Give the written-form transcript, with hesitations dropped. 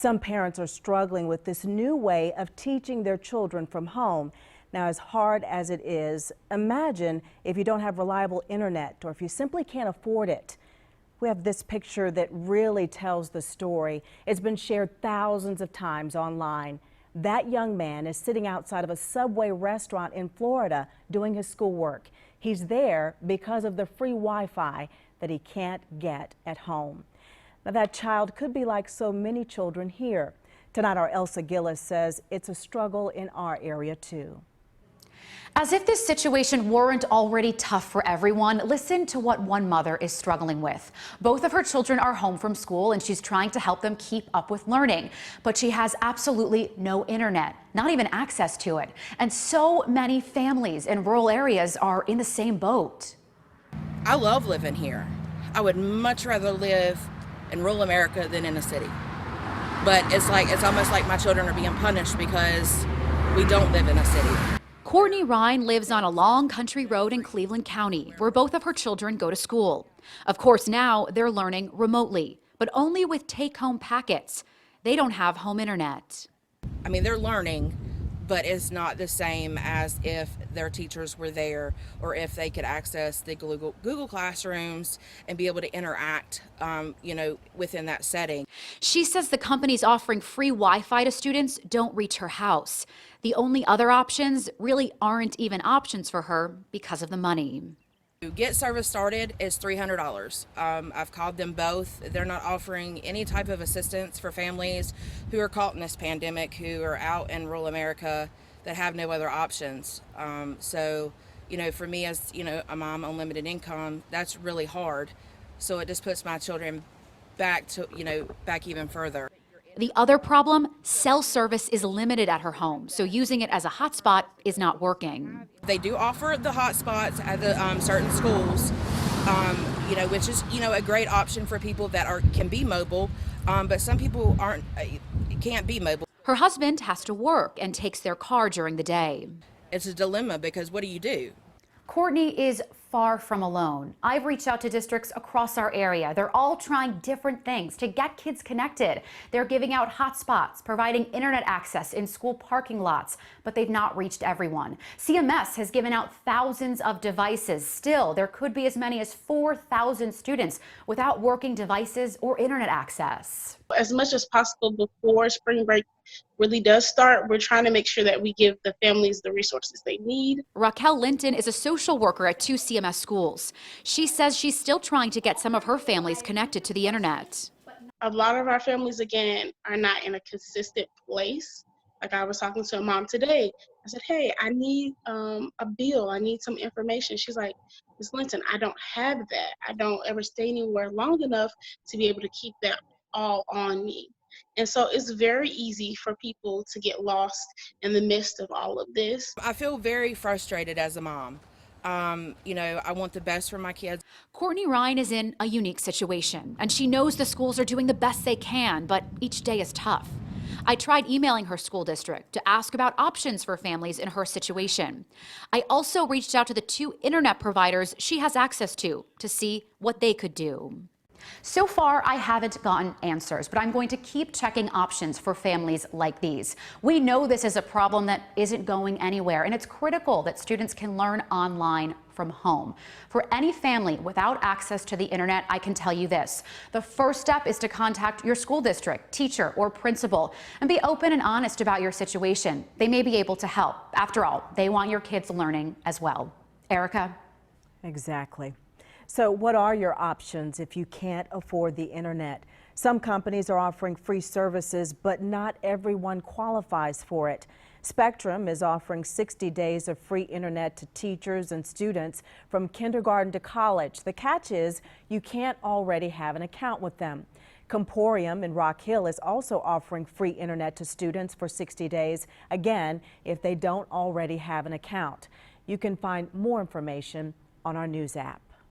Some parents are struggling with this new way of teaching their children from home. Now, as hard as it is, imagine if you don't have reliable internet or if you simply can't afford it. We have this picture that really tells the story. It's been shared thousands of times online. That young man is sitting outside of a Subway restaurant in Florida doing his schoolwork. He's there because of the free Wi-Fi that he can't get at home. Now, that child could be like so many children here. Tonight, our Elsa Gillis says it's a struggle in our area, too. As if this situation weren't already tough for everyone, listen to what one mother is struggling with. Both of her children are home from school and she's trying to help them keep up with learning. But she has absolutely no internet, not even access to it. And so many families in rural areas are in the same boat. I love living here. I would much rather live in rural America than in a city. But it's almost like my children are being punished because we don't live in a city. Courtney Ryan lives on a long country road in Cleveland County, where both of her children go to school. Of course, now they're learning remotely, but only with take-home packets. They don't have home internet. I mean, they're learning, but it's not the same as if their teachers were there or if they could access the Google Classrooms and be able to interact, within that setting. She says the companies offering free Wi-Fi to students don't reach her house. The only other options really aren't even options for her because of the money. To get service started is $300. I've called them both. They're not offering any type of assistance for families who are caught in this pandemic, who are out in rural America that have no other options. So, for me as, a mom on limited income, that's really hard. So it just puts my children back even further. The other problem, cell service is limited at her home, so using it as a hotspot is not working. They do offer the hotspots at the certain schools, which is, a great option for people that can be mobile, but some people can't be mobile. Her husband has to work and takes their car during the day. It's a dilemma because what do? Courtney is far from alone. I've reached out to districts across our area. They're all trying different things to get kids connected. They're giving out hotspots, providing internet access in school parking lots, but they've not reached everyone. CMS has given out thousands of devices. Still, there could be as many as 4,000 students without working devices or internet access. As much as possible before spring break really does start, we're trying to make sure that we give the families the resources they need. Raquel Linton is a social worker at 2 CMS schools. She says she's still trying to get some of her families connected to the internet. A lot of our families, again, are not in a consistent place. Like I was talking to a mom today. I said, hey, I need a bill. I need some information. She's like, Ms. Linton, I don't have that. I don't ever stay anywhere long enough to be able to keep that all on me. And so it's very easy for people to get lost in the midst of all of this. I feel very frustrated as a mom. I want the best for my kids. Courtney Ryan is in a unique situation, and she knows the schools are doing the best they can, but each day is tough. I tried emailing her school district to ask about options for families in her situation. I also reached out to the 2 internet providers she has access to see what they could do. So far, I haven't gotten answers, but I'm going to keep checking options for families like these. We know this is a problem that isn't going anywhere, and it's critical that students can learn online from home. For any family without access to the internet, I can tell you this. The first step is to contact your school district, teacher, or principal, and be open and honest about your situation. They may be able to help. After all, they want your kids learning as well. Erica? Exactly. So what are your options if you can't afford the internet? Some companies are offering free services, but not everyone qualifies for it. Spectrum is offering 60 days of free internet to teachers and students from kindergarten to college. The catch is you can't already have an account with them. Comporium in Rock Hill is also offering free internet to students for 60 days, again, if they don't already have an account. You can find more information on our news app.